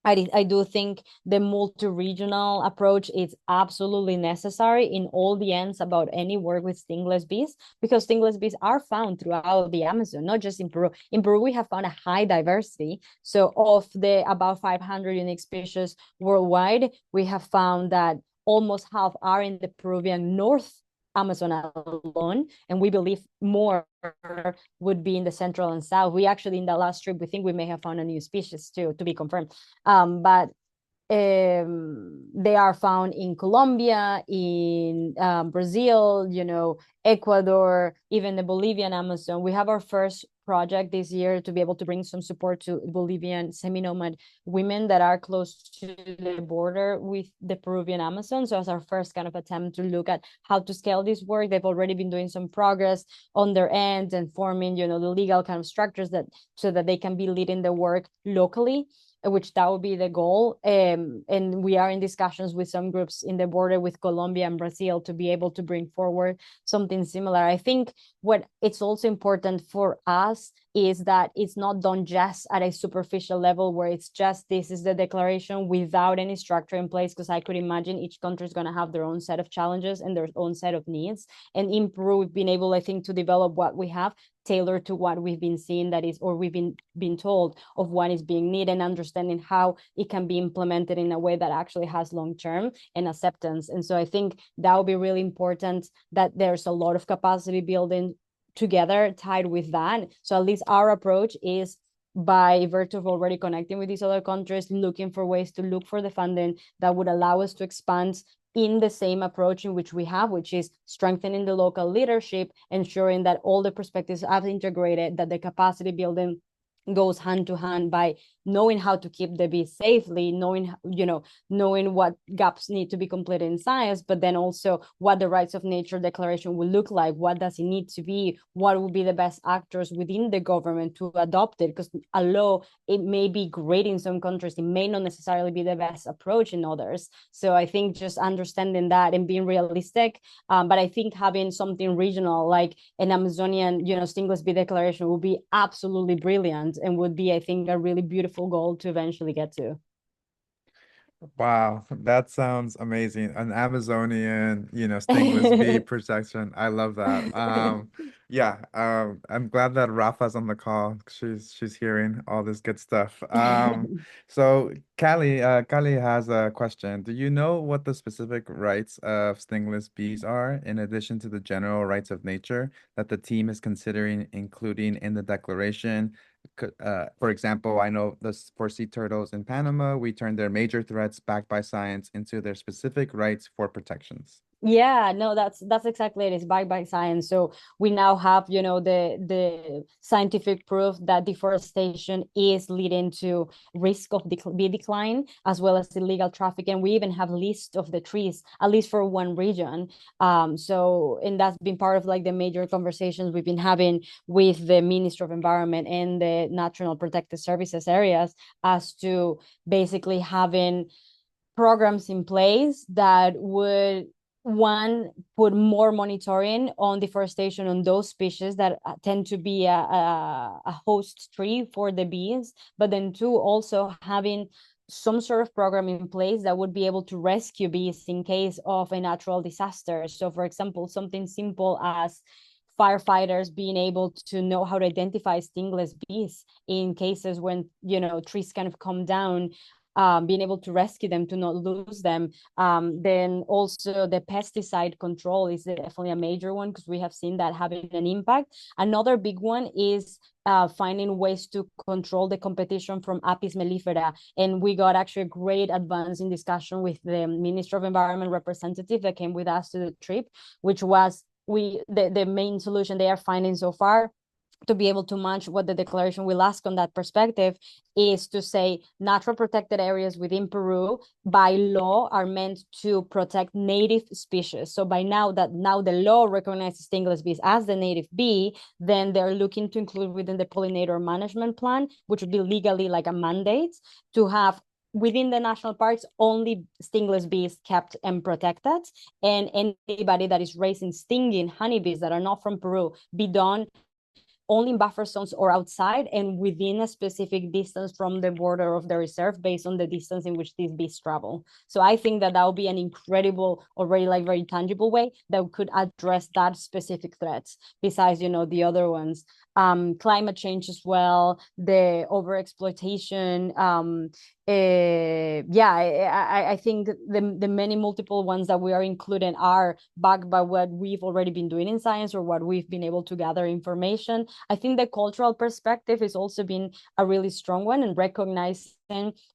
I do think the multi-regional approach is absolutely necessary in all the ends about any work with stingless bees, because stingless bees are found throughout the Amazon, not just in Peru. In Peru, we have found a high diversity. So of the about 500 unique species worldwide, we have found that almost half are in the Peruvian North Amazon alone, and we believe more would be in the central and south. We actually, in the last trip, we think we may have found a new species too, to be confirmed. But they are found in Colombia, in Brazil, Ecuador, even the Bolivian Amazon. We have our first project this year to be able to bring some support to Bolivian semi-nomad women that are close to the border with the Peruvian Amazon. So as our first kind of attempt to look at how to scale this work, they've already been doing some progress on their end and forming, the legal kind of structures so that they can be leading the work locally, which that would be the goal. And we are in discussions with some groups in the border with Colombia and Brazil to be able to bring forward something similar. I think what it's also important for us is that it's not done just at a superficial level where it's just this is the declaration without any structure in place, because I could imagine each country is going to have their own set of challenges and their own set of needs. And in Peru, we've been able, I think, to develop what we have tailored to what we've been seeing, that is, or we've been told of what is being needed, and understanding how it can be implemented in a way that actually has long-term and acceptance. And so I think that would be really important, that there's a lot of capacity building together tied with that. So at least our approach is, by virtue of already connecting with these other countries, looking for ways to look for the funding that would allow us to expand in the same approach in which we have, which is strengthening the local leadership, ensuring that all the perspectives are integrated, that the capacity building goes hand to hand by knowing how to keep the bees safely, knowing what gaps need to be completed in science, but then also what the rights of nature declaration will look like, what does it need to be, what will be the best actors within the government to adopt it, because a law, it may be great in some countries, it may not necessarily be the best approach in others. So I think just understanding that and being realistic, but I think having something regional like an Amazonian, stingless bee declaration would be absolutely brilliant, and would be, I think, a really beautiful goal to eventually get to. Wow, that sounds amazing. An Amazonian, stingless bee protection. I love that. Yeah, I'm glad that Rafa's on the call. She's hearing all this good stuff. So Callie has a question. Do you know what the specific rights of stingless bees are, in addition to the general rights of nature that the team is considering including in the declaration? For example, I know this for sea turtles in Panama, we turn their major threats backed by science into their specific rights for protections. Yeah, no, that's exactly it. It's backed by science. So we now have, the scientific proof that deforestation is leading to risk of bee decline, as well as illegal trafficking. We even have list of the trees, at least for one region. And that's been part of like the major conversations we've been having with the Ministry of Environment and the National Protected Services areas, as to basically having programs in place that would, one, put more monitoring on deforestation on those species that tend to be a host tree for the bees, but then two, also having some sort of program in place that would be able to rescue bees in case of a natural disaster. So, for example, something simple as firefighters being able to know how to identify stingless bees in cases when, you know, trees kind of come down, being able to rescue them to not lose them. Then also the pesticide control is definitely a major one, because we have seen that having an impact. Another big one is finding ways to control the competition from Apis mellifera. And we got actually a great advance in discussion with the Minister of Environment representative that came with us to the trip, which was the main solution they are finding so far to be able to match what the declaration will ask on that perspective is to say natural protected areas within Peru by law are meant to protect native species. So by now the law recognizes stingless bees as the native bee, then they're looking to include within the pollinator management plan, which would be legally like a mandate, to have within the national parks only stingless bees kept and protected, and anybody that is raising stinging honeybees that are not from Peru be done only in buffer zones or outside and within a specific distance from the border of the reserve based on the distance in which these bees travel. So I think that will be an incredible, already like very tangible way that could address that specific threats besides, you know, the other ones. Climate change as well, the overexploitation, I think the many multiple ones that we are including are backed by what we've already been doing in science or what we've been able to gather information. I think the cultural perspective has also been a really strong one, and recognizing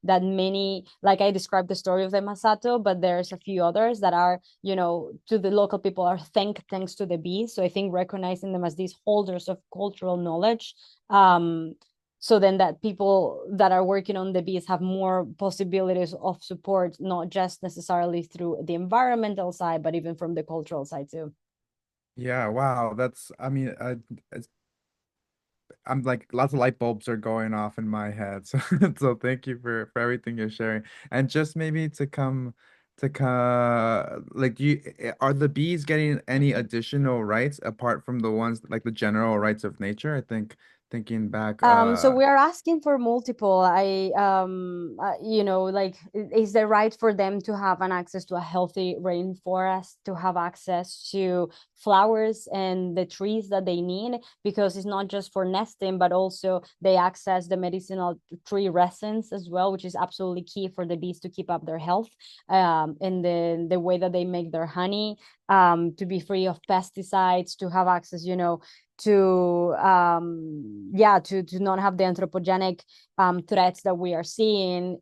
that many, like I described the story of the Masato, but there's a few others that are, you know, to the local people are thanks to the bees. So I think recognizing them as these holders of cultural knowledge, so then that people that are working on the bees have more possibilities of support, not just necessarily through the environmental side, but even from the cultural side too. Yeah, wow. I mean, I'm like lots of light bulbs are going off in my head. So so thank you for everything you're sharing. And just maybe to come like are the bees getting any additional rights apart from the ones like the general rights of nature? I think thinking back So we are asking for multiple. You know, like, is the right for them to have an access to a healthy rainforest, to have access to flowers and the trees that they need, because it's not just for nesting, but also they access the medicinal tree resins as well, which is absolutely key for the bees to keep up their health, and the way that they make their honey, to be free of pesticides, to have access, you know, to to not have the anthropogenic threats that we are seeing,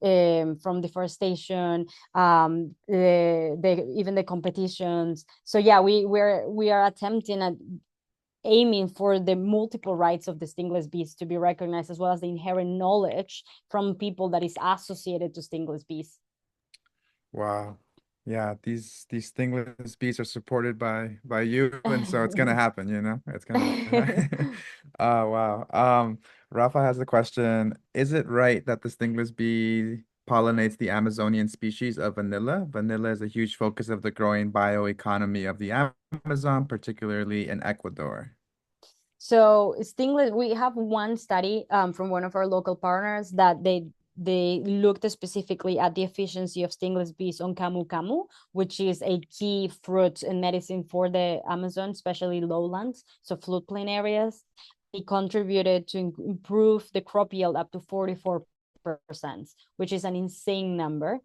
from deforestation, even the competitions. So yeah, we are attempting at aiming for the multiple rights of the stingless bees to be recognized, as well as the inherent knowledge from people that is associated to stingless bees. wow. Yeah, these stingless bees are supported by you, and so it's gonna happen, you know? It's gonna happen. Oh wow. Rafa has a question. Is it right that the stingless bee pollinates the Amazonian species of vanilla? Vanilla is a huge focus of the growing bioeconomy of the Amazon, particularly in Ecuador. So stingless, we have one study, from one of our local partners that they looked specifically at the efficiency of stingless bees on camu camu, which is a key fruit and medicine for the Amazon, especially lowlands, so floodplain areas. It contributed to improve the crop yield up to 44%, which is an insane number.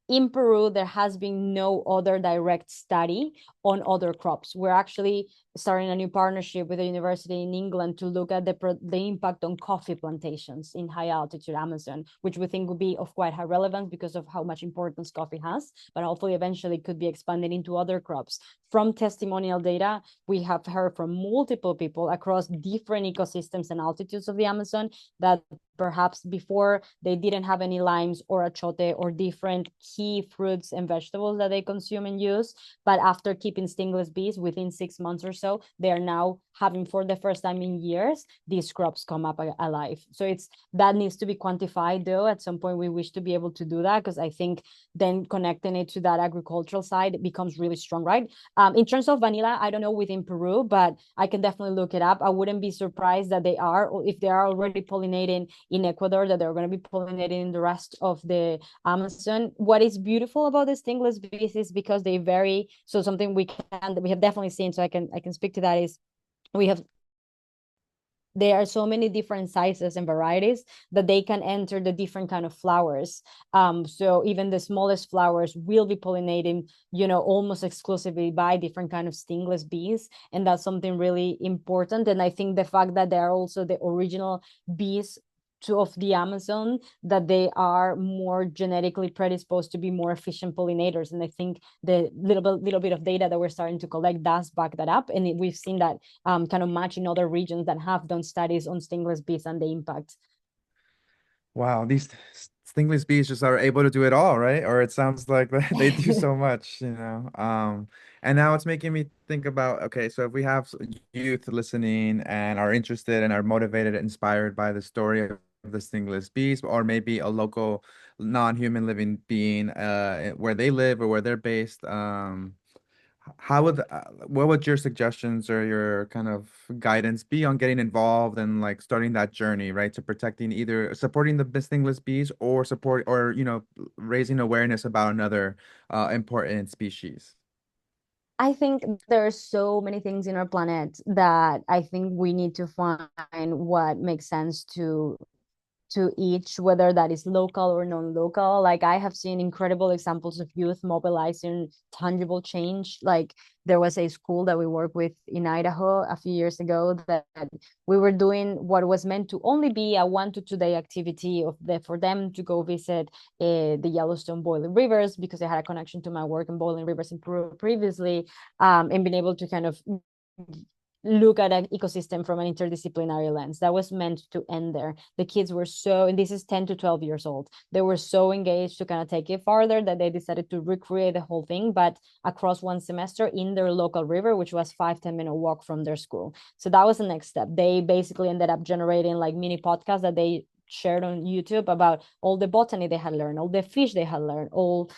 In Peru, there has been no other direct study on other crops. We're actually starting a new partnership with a university in England to look at the impact on coffee plantations in high altitude Amazon, which we think would be of quite high relevance because of how much importance coffee has, but hopefully eventually could be expanded into other crops. From testimonial data, we have heard from multiple people across different ecosystems and altitudes of the Amazon that perhaps before they didn't have any limes or achote or different key fruits and vegetables that they consume and use, but after keeping stingless bees within 6 months or so, they are now having, for the first time in years, these crops come up alive. So that needs to be quantified, though. At some point we wish to be able to do that, because I think then connecting it to that agricultural side, it becomes really strong, right? In terms of vanilla, I don't know within Peru, but I can definitely look it up. I wouldn't be surprised that they are, or if they are already pollinating in Ecuador, that they're going to be pollinating in the rest of the Amazon. What is beautiful about the stingless bees is because they vary. So something we have definitely seen, so I can speak to that, is we have, there are so many different sizes and varieties that they can enter the different kind of flowers. So even the smallest flowers will be pollinating, almost exclusively by different kind of stingless bees. And that's something really important. And I think the fact that they are also the original bees of the Amazon, that they are more genetically predisposed to be more efficient pollinators. And I think the little bit of data that we're starting to collect does back that up. And we've seen that kind of match in other regions that have done studies on stingless bees and the impact. Wow, these stingless bees just are able to do it all, right? Or it sounds like they do so much, you know. And now it's making me think about, okay, so if we have youth listening and are interested and are motivated and inspired by the story of the stingless bees, or maybe a local non-human living being where they live or where they're based, how would what would your suggestions or your kind of guidance be on getting involved and like starting that journey, right, to protecting, either supporting the stingless bees or support, or raising awareness about another important species? I think there are so many things in our planet that I think we need to find what makes sense to each, whether that is local or non-local. Like, I have seen incredible examples of youth mobilizing tangible change. Like, there was a school that we worked with in Idaho a few years ago that we were doing what was meant to only be a 1 to 2 day activity for them to go visit the Yellowstone boiling rivers, because they had a connection to my work in boiling rivers in Peru previously, and being able to kind of look at an ecosystem from an interdisciplinary lens. That was meant to end there. The kids were so, and this is 10 to 12 years old, they were so engaged to kind of take it farther that they decided to recreate the whole thing, but across one semester in their local river, which was 5-10 minute walk from their school. So that was the next step. They basically ended up generating like mini podcasts that they shared on YouTube about all the botany they had learned, all the fish they had learned, all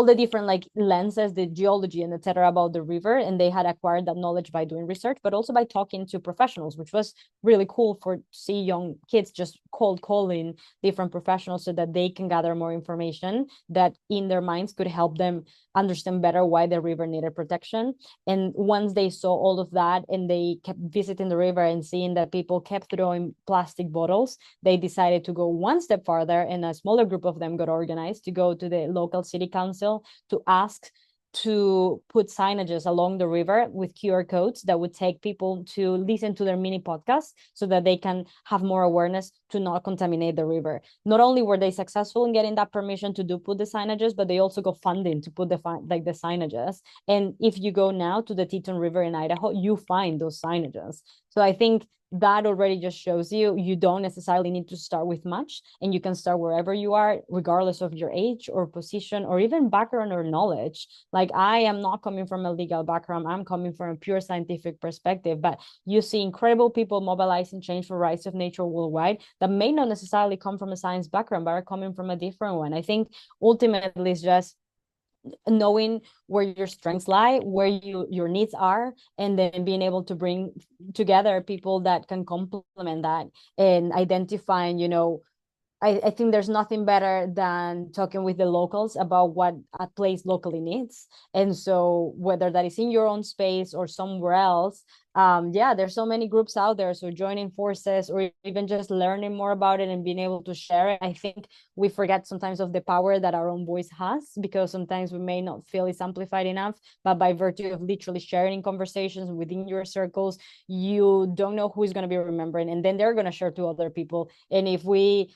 the different like lenses, the geology and etc. about the river. And they had acquired that knowledge by doing research, but also by talking to professionals, which was really cool for see young kids just cold calling different professionals so that they can gather more information that in their minds could help them understand better why the river needed protection. And once they saw all of that and they kept visiting the river and seeing that people kept throwing plastic bottles, they decided to go one step farther, and a smaller group of them got organized to go to the local city council to ask to put signages along the river with QR codes that would take people to listen to their mini podcasts so that they can have more awareness to not contaminate the river. Not only were they successful in getting that permission to put the signages, but they also got funding to put the signages. And if you go now to the Teton River in Idaho, you find those signages. So I think that already just shows you don't necessarily need to start with much, and you can start wherever you are, regardless of your age or position or even background or knowledge. Like, I am not coming from a legal background, I'm coming from a pure scientific perspective, but you see incredible people mobilizing change for rights of nature worldwide that may not necessarily come from a science background, but are coming from a different one. I think ultimately it's just knowing where your strengths lie, where your needs are, and then being able to bring together people that can complement that, and identifying, I think there's nothing better than talking with the locals about what a place locally needs. And so whether that is in your own space or somewhere else, there's so many groups out there. So joining forces or even just learning more about it and being able to share it. I think we forget sometimes of the power that our own voice has, because sometimes we may not feel it's amplified enough, but by virtue of literally sharing conversations within your circles, you don't know who is going to be remembering, and then they're going to share to other people. And if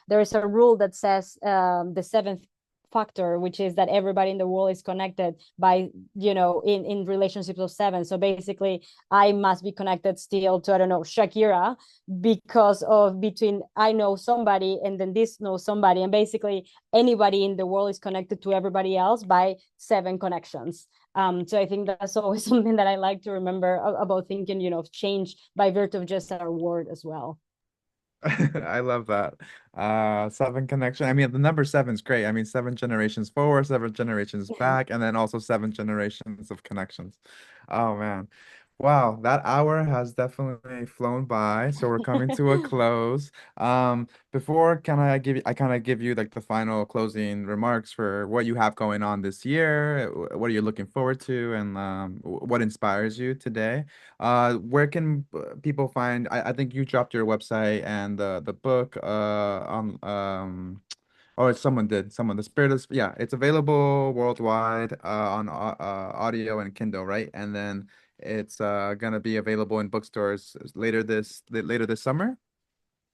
there is a rule that says the seventh factor, which is that everybody in the world is connected by, in relationships of seven. So basically I must be connected still to, I don't know, Shakira, because of between I know somebody and then this knows somebody, and basically anybody in the world is connected to everybody else by 7 connections. So I think that's always something that I like to remember about thinking, of change by virtue of just our word as well. I love that. Seven connection. I mean, the number seven's great. I mean, seven generations forward, seven generations back, and then also seven generations of connections. Oh man. Wow, that hour has definitely flown by. So we're coming to a close. Before I kind of give you like the final closing remarks for what you have going on this year, what are you looking forward to, and what inspires you today? Where can people find? I think you dropped your website and the book or someone did. Someone, the Spirit of, yeah, it's available worldwide on audio and Kindle, right? And then it's gonna be available in bookstores later this summer.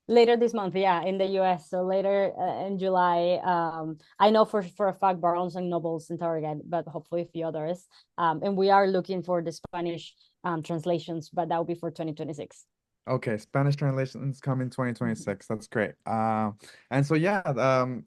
Later this month, yeah, in the US. So later in July, I know for a fact Barnes and Nobles in Target, but hopefully a few others. And we are looking for the Spanish translations, but that will be for 2026. Okay, Spanish translations coming 2026. That's great. And so yeah,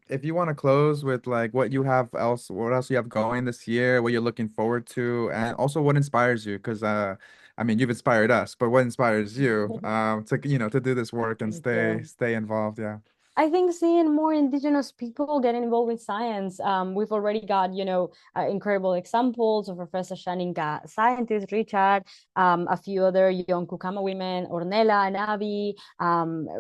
if you want to close with like what else you have going this year, what you're looking forward to, and also what inspires you, because I mean, you've inspired us, but what inspires you, to do this work and Thank you. stay involved, yeah. I think seeing more indigenous people getting involved with science, we've already got, incredible examples of Professor Shaninka scientist, Richard, a few other young Kukama women, Ornella and Abby,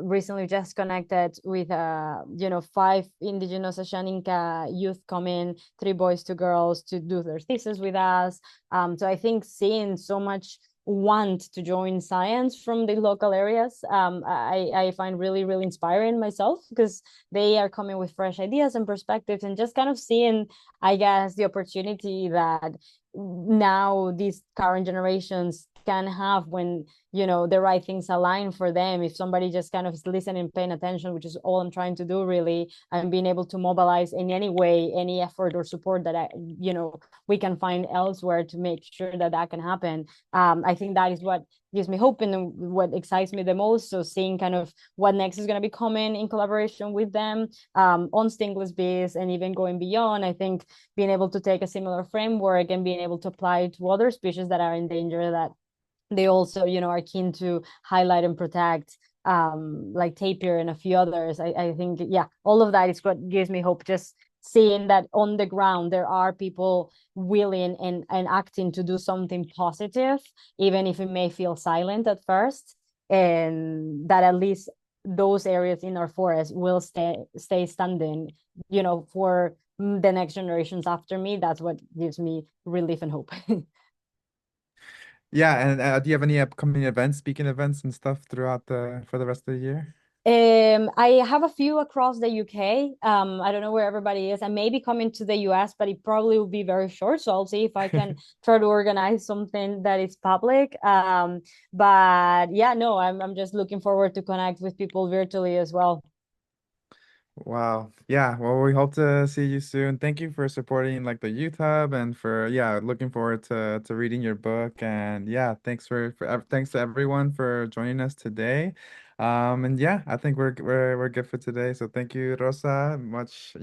recently just connected with, five indigenous Shaninka youth coming, three boys, two girls to do their thesis with us. So I think seeing so much want to join science from the local areas, I find really, really inspiring myself because they are coming with fresh ideas and perspectives and just kind of seeing, I guess, the opportunity that now these current generations can have when the right things align for them. If somebody just kind of is listening, paying attention, which is all I'm trying to do really, and being able to mobilize in any way any effort or support that we can find elsewhere to make sure that that can happen. I think that is what gives me hope and what excites me the most. So seeing kind of what next is going to be coming in collaboration with them, on stingless bees and even going beyond. I think being able to take a similar framework and being able to apply it to other species that are in danger, that they also are keen to highlight and protect, like tapir and a few others. I think, yeah, all of that is what gives me hope, just seeing that on the ground there are people willing and acting to do something positive, even if it may feel silent at first, and that at least those areas in our forest will stay standing, for the next generations after me. That's what gives me relief and hope. Yeah, and do you have any upcoming events, speaking events and stuff throughout for the rest of the year? I have a few across the UK. I don't know where everybody is. I may be coming to the US, but it probably will be very short. So I'll see if I can try to organize something that is public. But yeah, no, I'm just looking forward to connect with people virtually as well. Wow. Yeah. Well, we hope to see you soon. Thank you for supporting like the Youth Hub and for looking forward to reading your book. And yeah, thanks to everyone for joining us today. And yeah, I think we're good for today. So thank you, Rosa. Much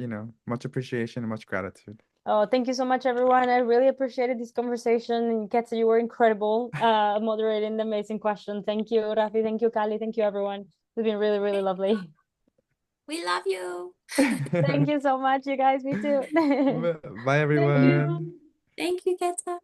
appreciation and much gratitude. Oh, thank you so much, everyone. I really appreciated this conversation. And Ketsa, you were incredible, moderating the amazing question. Thank you, Rafi. Thank you, Kali. Thank you, everyone. It's been really, really lovely. We love you. Thank you so much, you guys. Me too. Bye, Thank everyone. you. Thank you, Keta.